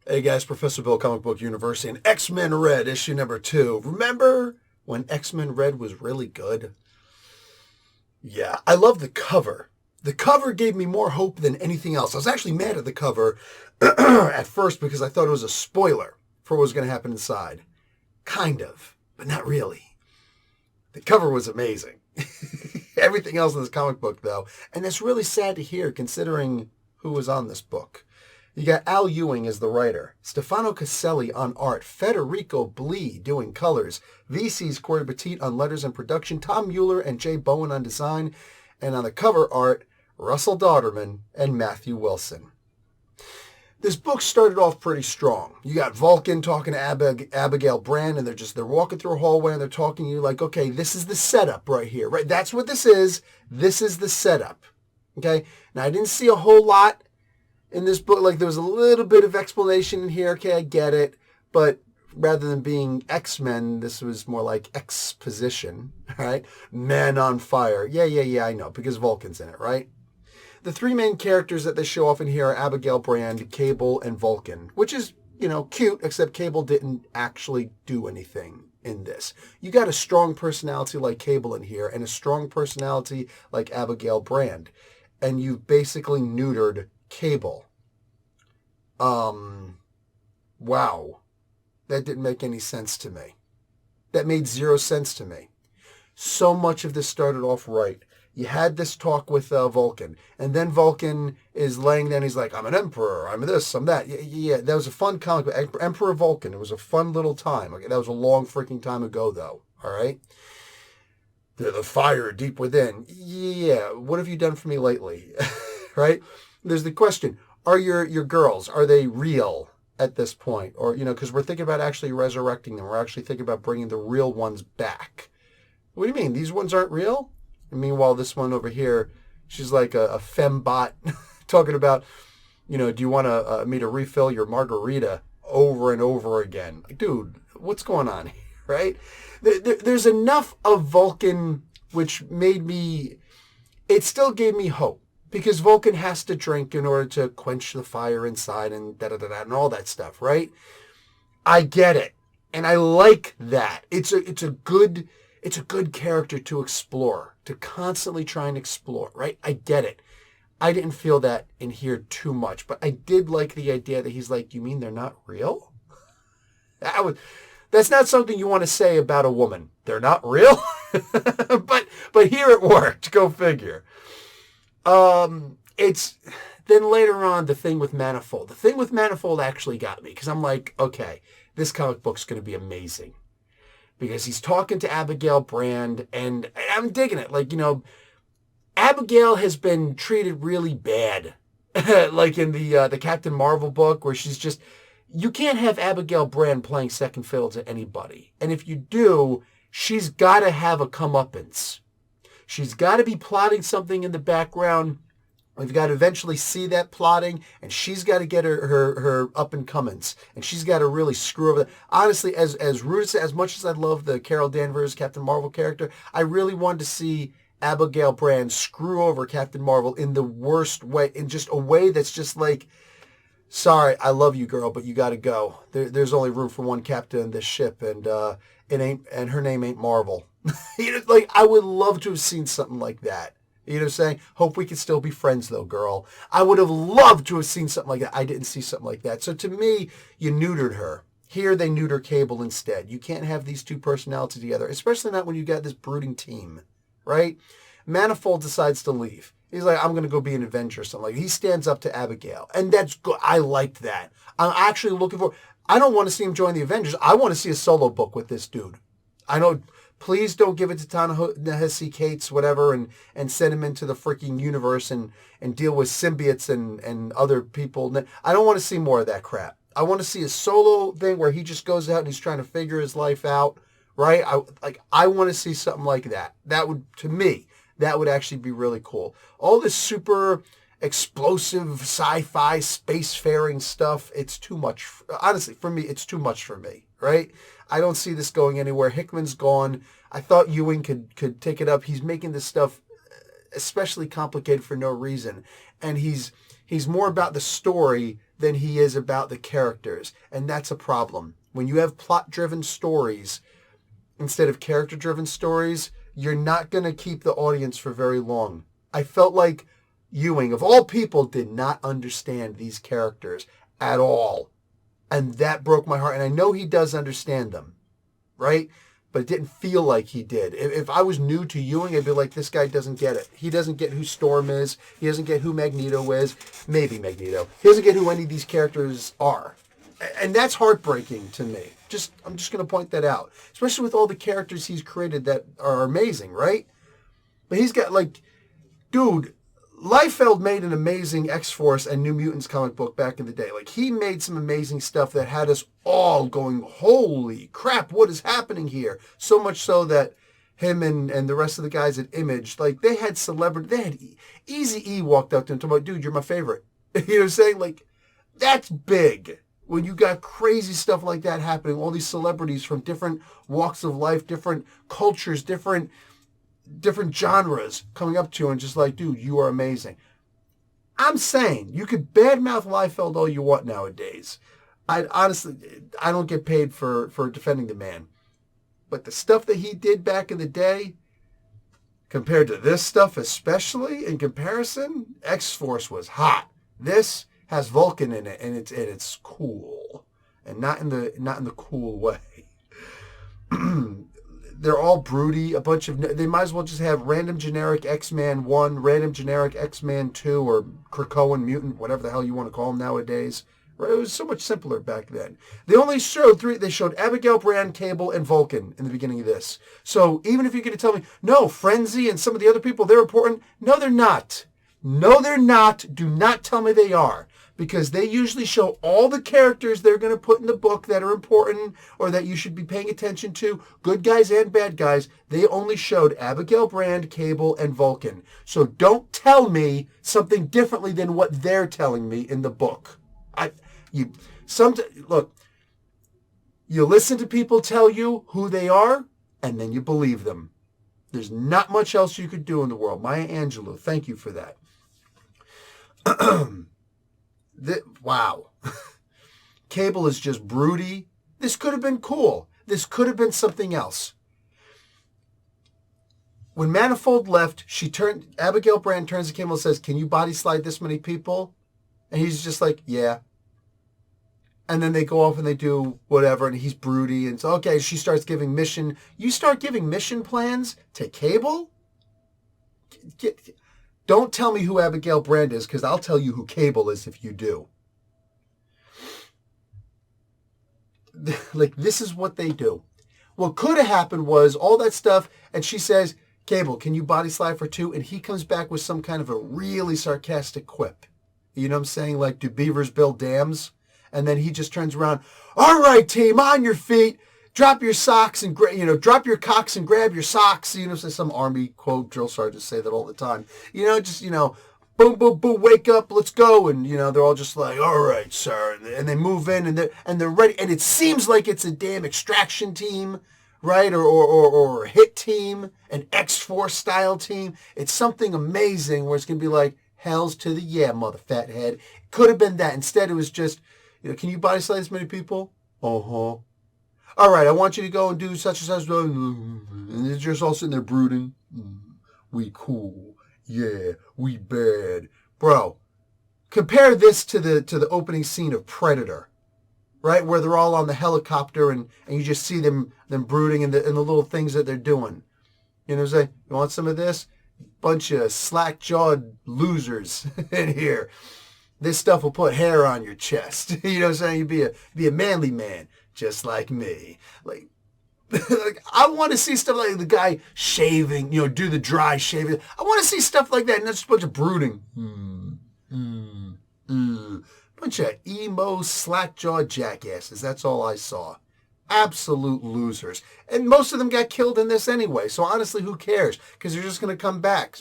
Hey guys, Professor Bill, Comic Book University, and X-Men Red, issue number 2. Remember when X-Men Red was really good? Yeah, I love the cover. The cover gave me more hope than anything else. I was actually mad at the cover at first because I thought it was a spoiler for what was going to happen inside. Kind of, but not really. The cover was amazing. Everything else in this comic book, though, and that's really sad to hear considering who was on this book. You got Al Ewing as the writer, Stefano Caselli on art, Federico Blee doing colors, VC's Corey Petit on letters and production, Tom Mueller and Jay Bowen on design, and on the cover art, Russell Dauterman and Matthew Wilson. This book started off pretty strong. You got Vulcan talking to Abigail Brand, and they're walking through a hallway and they're talking to you like, okay, this is the setup right here, right? That's what this is. This is the setup. Okay? Now, I didn't see a whole lot in this book. Like, there was a little bit of explanation in here. Okay, I get it. But rather than being X-Men, this was more like exposition, right? Men on fire. Yeah, I know, because Vulcan's in it, right? The three main characters that they show off in here are Abigail Brand, Cable, and Vulcan, which is, cute, except Cable didn't actually do anything in this. You got a strong personality like Cable in here and a strong personality like Abigail Brand, and you've basically neutered Cable. Wow. That didn't make any sense to me. That made zero sense to me. So much of this started off right. You had this talk with Vulcan, and then Vulcan is laying there and he's like, I'm an emperor, I'm this, I'm that. Yeah, that was a fun comic book. Emperor Vulcan, it was a fun little time. Okay, that was a long freaking time ago, though, all right? The fire deep within. Yeah, what have you done for me lately? Right? There's the question, are your girls, are they real at this point? Or, because we're thinking about actually resurrecting them. We're actually thinking about bringing the real ones back. What do you mean? These ones aren't real? And meanwhile, this one over here, she's like a fembot talking about, do you want me to refill your margarita over and over again? Like, dude, what's going on here, right? There's enough of Vulcan which it still gave me hope. Because Vulcan has to drink in order to quench the fire inside and da-da-da-da and all that stuff, right? I get it. And I like that. It's a good character to explore, to constantly try and explore, right? I get it. I didn't feel that in here too much, but I did like the idea that he's like, you mean they're not real? That's not something you want to say about a woman. They're not real? but here it worked. Go figure. It's then later on the thing with Manifold. The thing with Manifold actually got me because I'm like, okay, this comic book's going to be amazing. Because he's talking to Abigail Brand, and I'm digging it. Like, Abigail has been treated really bad. Like in the Captain Marvel book, where she's just, you can't have Abigail Brand playing second fiddle to anybody. And if you do, she's got to have a comeuppance. She's got to be plotting something in the background. We've got to eventually see that plotting, and she's got to get her up and comings, and she's got to really screw over. Honestly, as much as I love the Carol Danvers Captain Marvel character, I really wanted to see Abigail Brand screw over Captain Marvel in the worst way, in just a way that's just like, sorry, I love you, girl, but you got to go. There's only room for one captain in this ship, and her name ain't Marvel. I would love to have seen something like that. You know what I'm saying? Hope we can still be friends, though, girl. I would have loved to have seen something like that. I didn't see something like that. So to me, you neutered her. Here, they neuter Cable instead. You can't have these two personalities together, especially not when you got this brooding team, right? Manifold decides to leave. He's like, I'm going to go be an Avenger or something like that. He stands up to Abigail, and that's good. I liked that. I'm actually looking for... I don't want to see him join the Avengers. I want to see a solo book with this dude. I know... Please don't give it to Ta-Nehisi Coates, whatever, and send him into the freaking universe and deal with symbiotes and other people. I don't want to see more of that crap. I want to see a solo thing where he just goes out and he's trying to figure his life out, right? I want to see something like that. That would, to me, that would actually be really cool. All this super explosive sci-fi spacefaring stuff, it's too much. Honestly, for me, it's too much for me, right? I don't see this going anywhere. Hickman's gone. I thought Ewing could take it up. He's making this stuff especially complicated for no reason. And he's more about the story than he is about the characters. And that's a problem. When you have plot-driven stories instead of character-driven stories, you're not going to keep the audience for very long. I felt like Ewing, of all people, did not understand these characters at all. And that broke my heart. And I know he does understand them, right? But it didn't feel like he did. If I was new to Ewing, I'd be like, this guy doesn't get it. He doesn't get who Storm is. He doesn't get who Magneto is. Maybe Magneto. He doesn't get who any of these characters are. And that's heartbreaking to me. I'm just going to point that out. Especially with all the characters he's created that are amazing, right? But he's got, like, dude, Liefeld made an amazing X-Force and New Mutants comic book back in the day. Like, he made some amazing stuff that had us all going, holy crap, what is happening here? So much so that him and the rest of the guys at Image, like, they had Eazy-E walked up to him and told him, dude, you're my favorite. You know what I'm saying? Like, that's big. When you got crazy stuff like that happening, all these celebrities from different walks of life, different cultures, different genres coming up to you and just like, dude, you are amazing. I'm saying you could badmouth Liefeld all you want nowadays. I don't get paid for defending the man. But the stuff that he did back in the day, compared to this stuff, especially in comparison, X-Force was hot. This has Vulcan in it, and it's cool, and not in the cool way. They're all broody. They might as well just have random generic X-Man 1, random generic X-Man 2, or Krakoan mutant, whatever the hell you want to call them nowadays. Right? It was so much simpler back then. They only showed 3. They showed Abigail Brand, Cable, and Vulcan in the beginning of this. So even if you're going to tell me, no, Frenzy and some of the other people, they're important. No, they're not. No, they're not. Do not tell me they are. Because they usually show all the characters they're going to put in the book that are important or that you should be paying attention to, good guys and bad guys. They only showed Abigail Brand, Cable, and Vulcan. So don't tell me something differently than what they're telling me in the book. Look, you listen to people tell you who they are, and then you believe them. There's not much else you could do in the world. Maya Angelou, thank you for that. Wow. Cable is just broody. This could have been cool. This could have been something else. When Manifold left, Abigail Brand turns to Cable and says, can you body slide this many people? And he's just like, yeah. And then they go off and they do whatever, and he's broody. And so, okay, she starts giving mission. You start giving mission plans to Cable? Don't tell me who Abigail Brand is, because I'll tell you who Cable is if you do. Like, this is what they do. What could have happened was all that stuff, and she says, Cable, can you body slide for 2? And he comes back with some kind of a really sarcastic quip. You know what I'm saying? Like, do beavers build dams? And then he just turns around, all right, team, on your feet. Drop your socks and, drop your cocks and grab your socks. Some army quote, drill sergeants say that all the time. Boom, boom, boom, wake up, let's go. And, they're all just like, all right, sir. And they move in and they're ready. And it seems like it's a damn extraction team, right? Or a hit team, an X-Force style team. It's something amazing where it's going to be like, hells to the yeah, mother fathead. It could have been that. Instead, it was just, can you body slide this many people? Uh-huh. All right, I want you to go and do such and such. And they're just all sitting there brooding. We cool. Yeah, we bad. Bro, compare this to the opening scene of Predator, right? Where they're all on the helicopter and you just see them brooding and the little things that they're doing. You know what I'm saying? You want some of this? Bunch of slack-jawed losers in here. This stuff will put hair on your chest. You know what I'm saying? You'd be a manly man. Just like me. Like I want to see stuff like the guy shaving, do the dry shaving. I want to see stuff like that, and that's just a bunch of brooding. Bunch of emo, slack-jawed jackasses. That's all I saw. Absolute losers. And most of them got killed in this anyway, so honestly, who cares? Because they're just going to come back.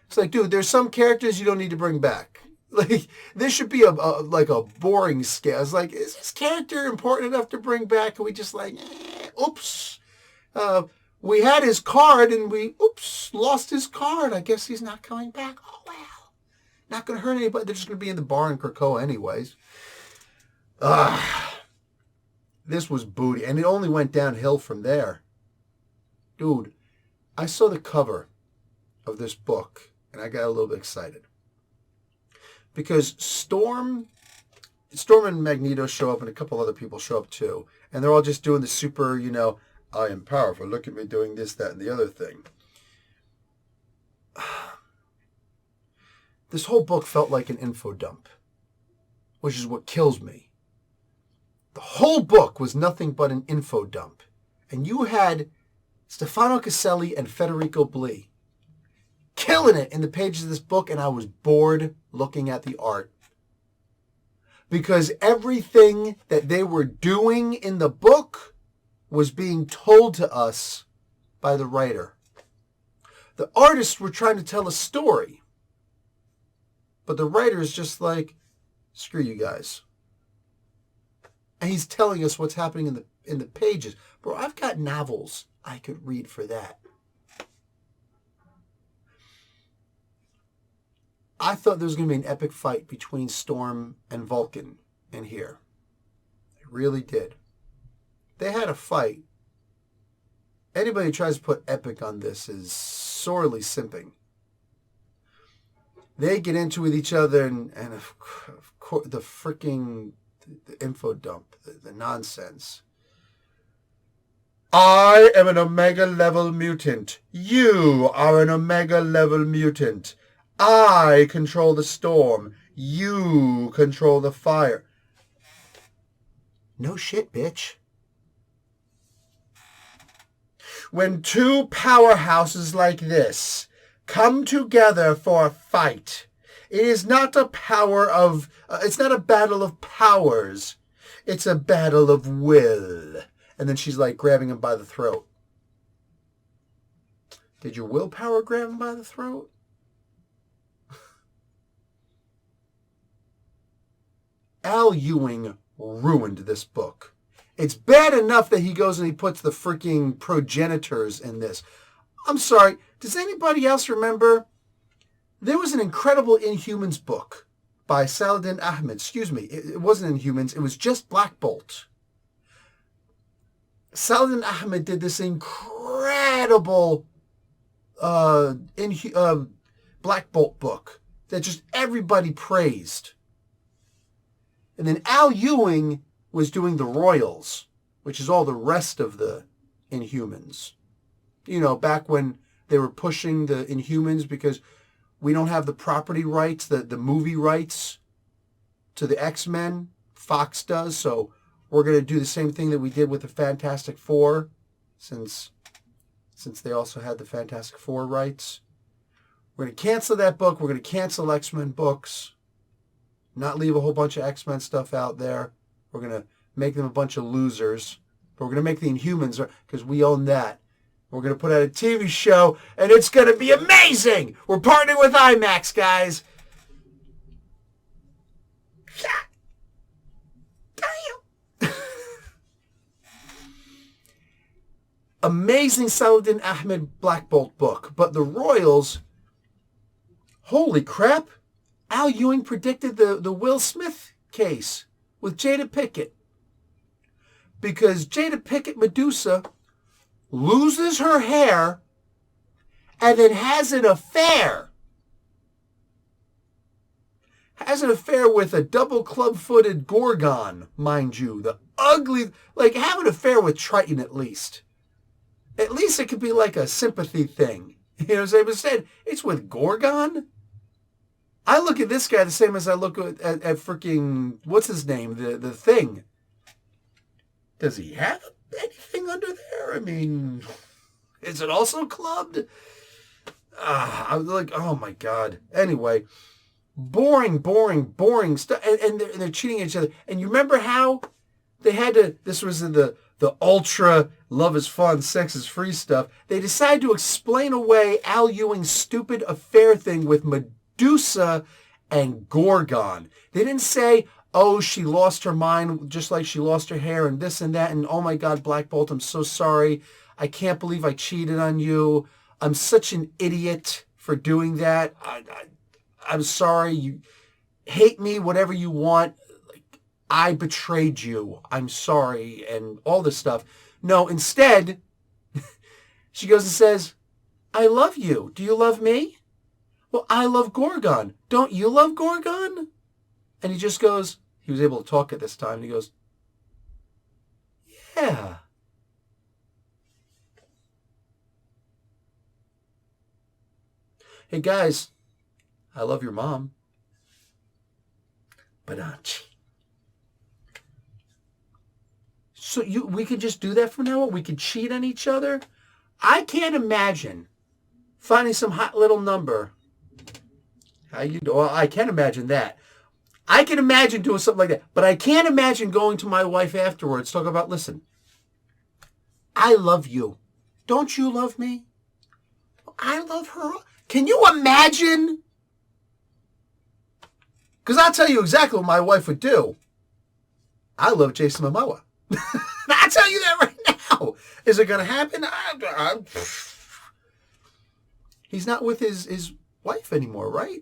It's like, dude, there's some characters you don't need to bring back. Like, this should be a boring scale. It's like, is this character important enough to bring back? And we just like, oops. We had his card and we, lost his card. I guess he's not coming back. Oh, well. Not going to hurt anybody. They're just going to be in the bar in Krakoa anyways. This was booty. And it only went downhill from there. Dude, I saw the cover of this book, and I got a little bit excited. Because Storm and Magneto show up, and a couple other people show up too. And they're all just doing the super, I am powerful. Look at me doing this, that, and the other thing. This whole book felt like an info dump, which is what kills me. The whole book was nothing but an info dump. And you had Stefano Caselli and Federico Blee killing it in the pages of this book, and I was bored looking at the art. Because everything that they were doing in the book was being told to us by the writer. The artists were trying to tell a story. But the writer is just like, screw you guys. And he's telling us what's happening in the pages. Bro, I've got novels I could read for that. I thought there was going to be an epic fight between Storm and Vulcan in here. I really did. They had a fight. Anybody who tries to put epic on this is sorely simping. They get into with each other, and of course, the freaking info dump, the nonsense. I am an Omega level mutant. You are an Omega level mutant. I control the storm. You control the fire. No shit, bitch. When two powerhouses like this come together for a fight, it is not a it's not a battle of powers. It's a battle of will. And then she's like grabbing him by the throat. Did your willpower grab him by the throat? Al Ewing ruined this book. It's bad enough that he goes and he puts the freaking progenitors in this. I'm sorry, does anybody else remember? There was an incredible Inhumans book by Saladin Ahmed. Excuse me, it wasn't Inhumans, it was just Black Bolt. Saladin Ahmed did this incredible Black Bolt book that just everybody praised. And then Al Ewing was doing the Royals, which is all the rest of the Inhumans. You know, back when they were pushing the Inhumans because we don't have the property rights, the movie rights to the X-Men. Fox does, so we're going to do the same thing that we did with the Fantastic Four, since they also had the Fantastic Four rights. We're going to cancel that book. We're going to cancel X-Men books. Not leave a whole bunch of X-Men stuff out there. We're going to make them a bunch of losers. But we're going to make the Inhumans, because we own that. We're going to put out a TV show, and it's going to be amazing! We're partnering with IMAX, guys! Damn! Amazing Saladin Ahmed Black Bolt book. But the Royals, holy crap! Al Ewing predicted the Will Smith case with Jada Pinkett. Because Jada Pinkett Medusa loses her hair and then has an affair. Has an affair with a double club-footed Gorgon, mind you. The ugly, like have an affair with Triton at least. At least it could be like a sympathy thing. You know what I'm saying? But instead, it's with Gorgon? I look at this guy the same as I look at freaking, what's his name? The Thing. Does he have anything under there? I mean, is it also clubbed? I was like, oh my God. Anyway, boring stuff. And they're cheating each other. And you remember how they had to, this was in the ultra love is fun, sex is free stuff. They decided to explain away Al Ewing's stupid affair thing with Medusa and Gorgon. They didn't say, oh, she lost her mind just like she lost her hair and this and that. And oh my God, Black Bolt, I'm so sorry. I can't believe I cheated on you. I'm such an idiot for doing that. I'm sorry. You hate me, whatever you want. Like, I betrayed you. I'm sorry, and all this stuff. No, instead, she goes and says, I love you. Do you love me? Well, I love Gorgon. Don't you love Gorgon? And he just goes, he was able to talk at this time, and he goes, yeah. Hey, guys, I love your mom. But so we could just do that from now on? We could cheat on each other? I can't imagine finding some hot little number. Well, I can imagine that. I can imagine doing something like that. But I can't imagine going to my wife afterwards, talk about, listen, I love you. Don't you love me? I love her. Can you imagine? Because I'll tell you exactly what my wife would do. I love Jason Momoa. I'll tell you that right now. Is it going to happen? He's not with his wife anymore, right?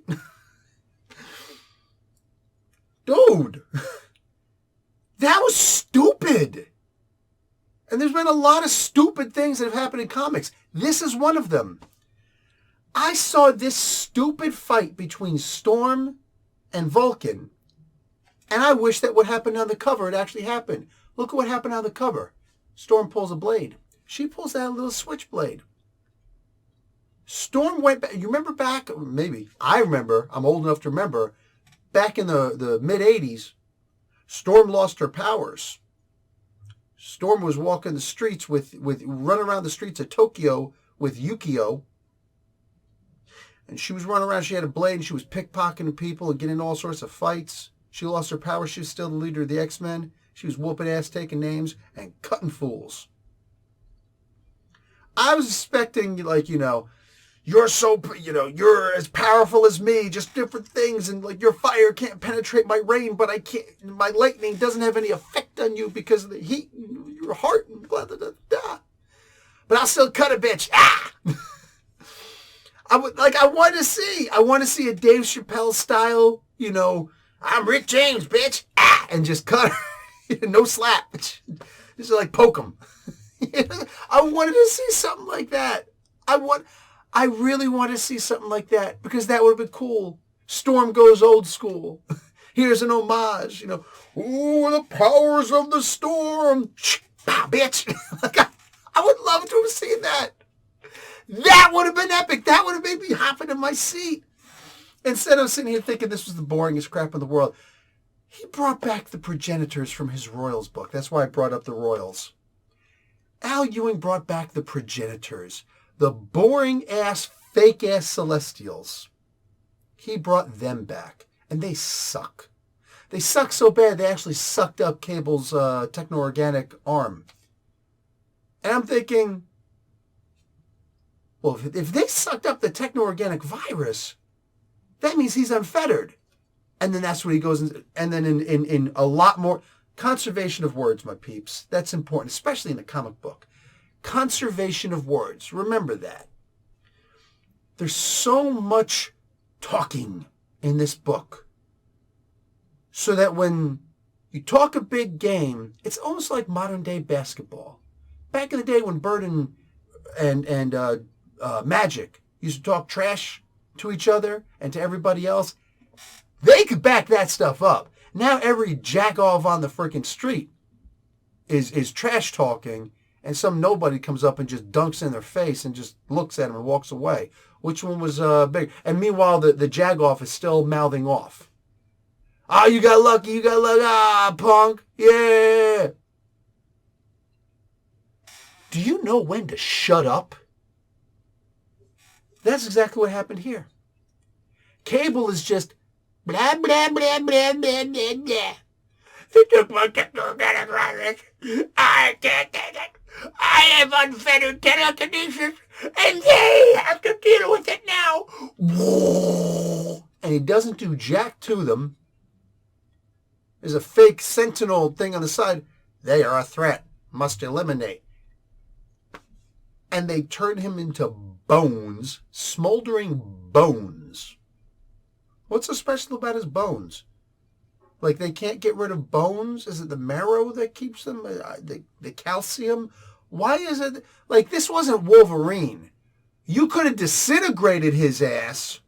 Dude, that was stupid. And there's been a lot of stupid things that have happened in comics. This is one of them. I saw this stupid fight between Storm and Vulcan, and I wish that would happen on the cover. It actually happened. Look at what happened on the cover. Storm pulls a blade. She pulls out a little switchblade. Storm went back. You remember back, maybe, I remember, I'm old enough to remember, back in the mid-'80s, Storm lost her powers. Storm was walking the streets running around the streets of Tokyo with Yukio. And she was running around. She had a blade and she was pickpocketing people and getting in all sorts of fights. She lost her power. She was still the leader of the X-Men. She was whooping ass, taking names, and cutting fools. I was expecting, like, you're so, you're as powerful as me, just different things, and like your fire can't penetrate my rain, but my lightning doesn't have any effect on you because of the heat in your heart and blah, blah, blah, blah. But I'll still cut a bitch. Ah! I want to see a Dave Chappelle style, I'm Rick James, bitch, ah, and just cut her, no slap, just like poke him. I wanted to see something like that. I really want to see something like that because that would have been cool. Storm goes old school. Here's an homage, Ooh, the powers of the storm. Ah, bitch. I would love to have seen that. That would have been epic. That would have made me hopping in my seat. Instead of sitting here thinking this was the boringest crap in the world. He brought back the progenitors from his Royals book. That's why I brought up the Royals. Al Ewing brought back the progenitors. The boring-ass, fake-ass Celestials. He brought them back. And they suck. They suck so bad they actually sucked up Cable's techno-organic arm. And I'm thinking, well, if they sucked up the techno-organic virus, that means he's unfettered. And then that's what he goes, and then in a lot more, conservation of words, my peeps. That's important, especially in a comic book. Conservation of words. Remember that. There's so much talking in this book. So that when you talk a big game, it's almost like modern day basketball. Back in the day when Bird and Magic used to talk trash to each other and to everybody else, they could back that stuff up. Now every jack-off on the freaking street is trash talking, and some nobody comes up and just dunks in their face and just looks at him and walks away. Which one was big? And meanwhile, the jag-off is still mouthing off. Ah, you got lucky, ah, punk, yeah. Do you know when to shut up? That's exactly what happened here. Cable is just blah, blah, blah, blah, blah, blah, blah. He took my techno-organic virus. I can't take it. I have unfettered telekinesis, and they have to deal with it now. And he doesn't do jack to them. There's a fake sentinel thing on the side. They are a threat. Must eliminate. And they turn him into bones, smoldering bones. What's so special about his bones? Like, they can't get rid of bones? Is it the marrow that keeps them? The calcium? Why is it? Like, this wasn't Wolverine. You could have disintegrated his ass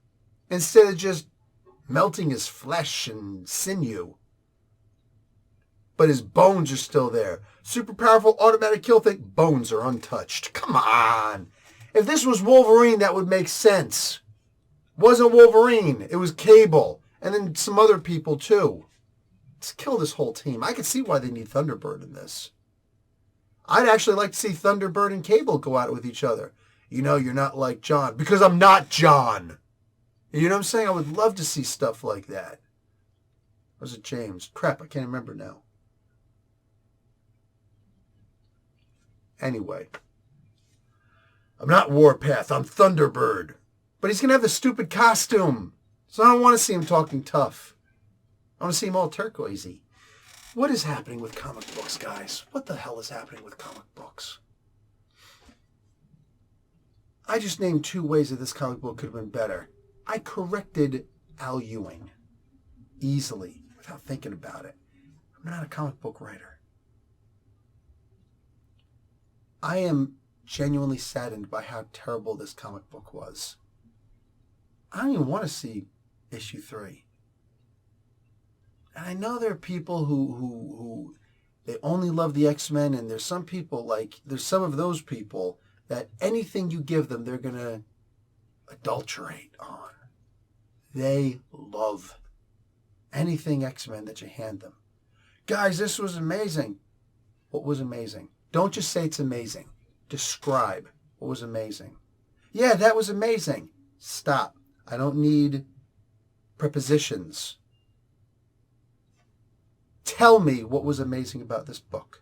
instead of just melting his flesh and sinew. But his bones are still there. Super powerful automatic kill thing. Bones are untouched. Come on. If this was Wolverine, that would make sense. Wasn't Wolverine. It was Cable. And then some other people, too. Let's kill this whole team. I can see why they need Thunderbird in this. I'd actually like to see Thunderbird and Cable go at it with each other. You know, you're not like John. Because I'm not John. You know what I'm saying? I would love to see stuff like that. Or was it James? Crap, I can't remember now. Anyway. I'm not Warpath. I'm Thunderbird. But he's going to have the stupid costume. So I don't want to see him talking tough. I want to see him all turquoisey. What is happening with comic books, guys? What the hell is happening with comic books? I just named 2 ways that this comic book could have been better. I corrected Al Ewing easily without thinking about it. I'm not a comic book writer. I am genuinely saddened by how terrible this comic book was. I don't even want to see issue 3. And I know there are people who they only love the X-Men, and there's some people, like, there's some of those people that anything you give them, they're going to adulterate on. They love anything X-Men that you hand them. Guys, this was amazing. What was amazing? Don't just say it's amazing. Describe what was amazing. Yeah, that was amazing. Stop. I don't need prepositions. Tell me what was amazing about this book.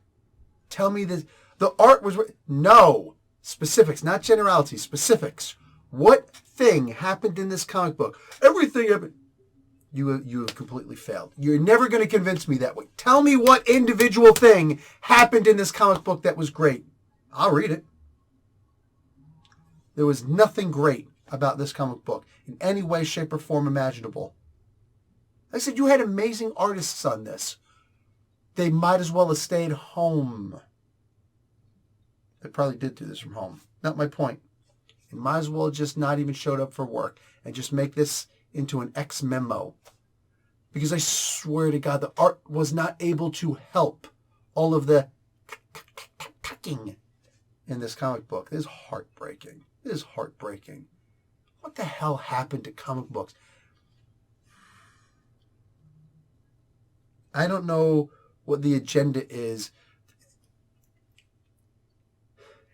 Tell me this. The art was... No. Specifics, not generalities. Specifics. What thing happened in this comic book? Everything happened. You have completely failed. You're never going to convince me that way. Tell me what individual thing happened in this comic book that was great. I'll read it. There was nothing great about this comic book in any way, shape, or form imaginable. I said you had amazing artists on this. They might as well have stayed home. They probably did do this from home. Not my point. They might as well have just not even showed up for work and just make this into an ex-memo. Because I swear to God, the art was not able to help all of the clicking in this comic book. It is heartbreaking. It is heartbreaking. What the hell happened to comic books? I don't know what the agenda is.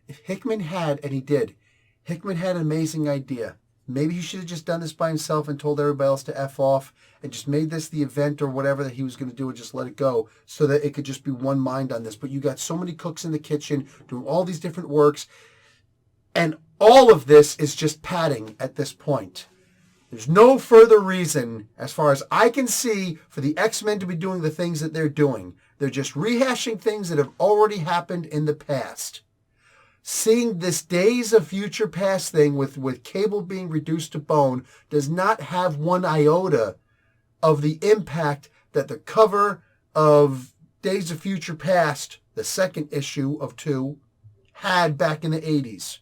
If Hickman had, and he did, Hickman had an amazing idea. Maybe he should have just done this by himself and told everybody else to F off and just made this the event or whatever that he was going to do and just let it go so that it could just be one mind on this. But you got so many cooks in the kitchen doing all these different works, and all of this is just padding at this point. There's no further reason, as far as I can see, for the X-Men to be doing the things that they're doing. They're just rehashing things that have already happened in the past. Seeing this Days of Future Past thing with Cable being reduced to bone does not have one iota of the impact that the cover of Days of Future Past, the second issue of 2, had back in the 80s.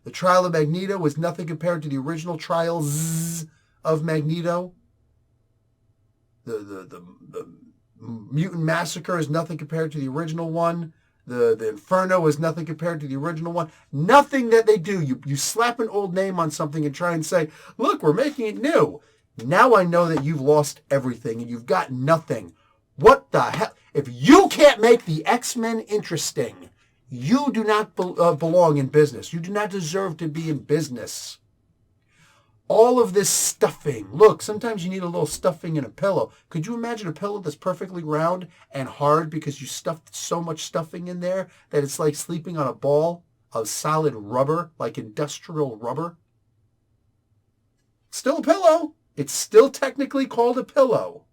The Trial of Magneto was nothing compared to the original Trials of Magneto. The Mutant Massacre is nothing compared to the original one. The Inferno is nothing compared to the original one. Nothing that they do. You slap an old name on something and try and say, look, we're making it new. Now I know that you've lost everything and you've got nothing. What the hell? If you can't make the X-Men interesting, you do not belong in business. You do not deserve to be in business. All of this stuffing. Look, sometimes you need a little stuffing in a pillow. Could you imagine a pillow that's perfectly round and hard because you stuffed so much stuffing in there that it's like sleeping on a ball of solid rubber, like industrial rubber? Still a pillow. It's still technically called a pillow.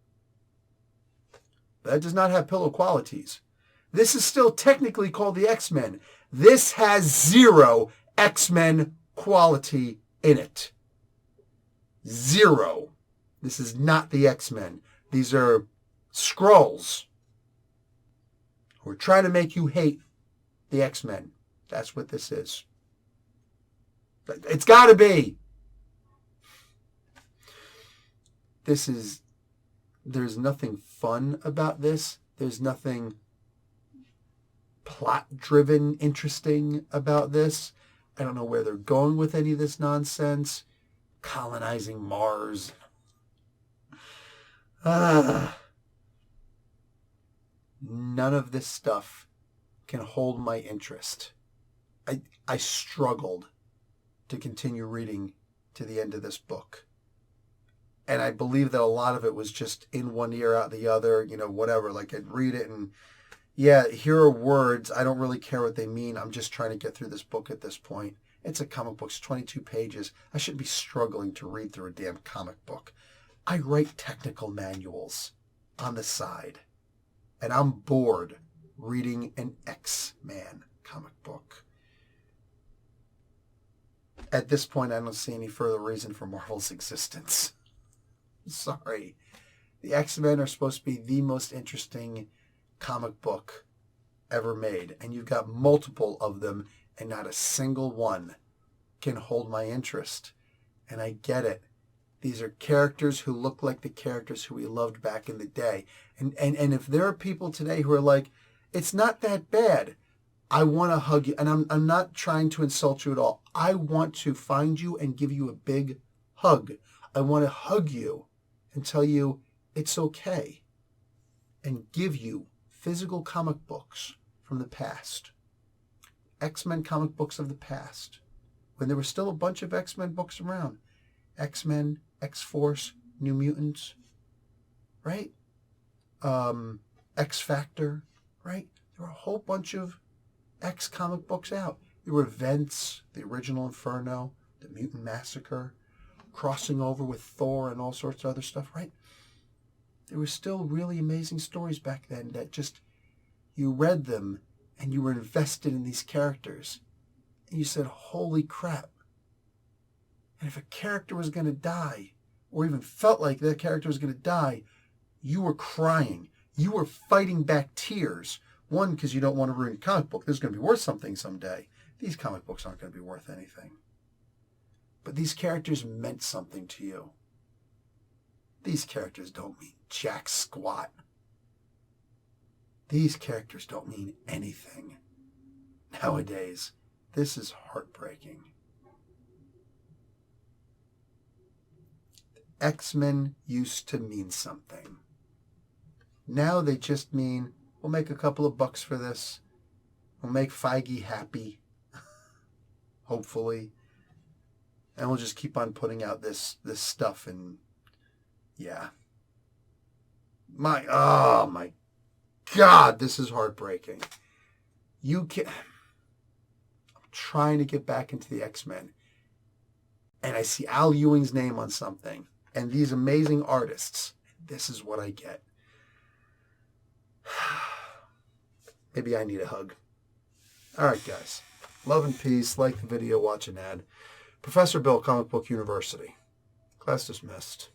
That does not have pillow qualities. This is still technically called the X-Men. This has 0 X-Men quality in it. 0. This is not the X-Men. These are Skrulls. We're trying to make you hate the X-Men. That's what this is. It's got to be. There's nothing fun about this. There's nothing plot-driven, interesting about this. I don't know where they're going with any of this nonsense. Colonizing Mars. None of this stuff can hold my interest. I struggled to continue reading to the end of this book. And I believe that a lot of it was just in one ear, out the other, whatever. Like I'd read it and, yeah, here are words. I don't really care what they mean. I'm just trying to get through this book at this point. It's a comic book. It's 22 pages. I shouldn't be struggling to read through a damn comic book. I write technical manuals on the side. And I'm bored reading an X-Men comic book. At this point, I don't see any further reason for Marvel's existence. Sorry. The X-Men are supposed to be the most interesting comic book ever made. And you've got multiple of them, and not a single one can hold my interest. And I get it. These are characters who look like the characters who we loved back in the day. And if there are people today who are like, it's not that bad, I want to hug you. And I'm not trying to insult you at all. I want to find you and give you a big hug. I want to hug you and tell you it's okay. And give you physical comic books from the past. X-Men comic books of the past. When there were still a bunch of X-Men books around. X-Men, X-Force, New Mutants, right? X-Factor, right? There were a whole bunch of X comic books out. There were events, the original Inferno, the Mutant Massacre, crossing over with Thor and all sorts of other stuff, right? There were still really amazing stories back then that just, you read them and you were invested in these characters. And you said, holy crap. And if a character was going to die, or even felt like that character was going to die, you were crying. You were fighting back tears. One, because you don't want to ruin a comic book. This is going to be worth something someday. These comic books aren't going to be worth anything. But these characters meant something to you. These characters don't mean jack squat. These characters don't mean anything. Nowadays, this is heartbreaking. X-Men used to mean something. Now they just mean, we'll make a couple of bucks for this. We'll make Feige happy. Hopefully. And we'll just keep on putting out this stuff and yeah. Oh my God, this is heartbreaking. I'm trying to get back into the X-Men. And I see Al Ewing's name on something. And these amazing artists. This is what I get. Maybe I need a hug. All right, guys. Love and peace. Like the video, watch an ad. Professor Bill, Comic Book University. Class dismissed.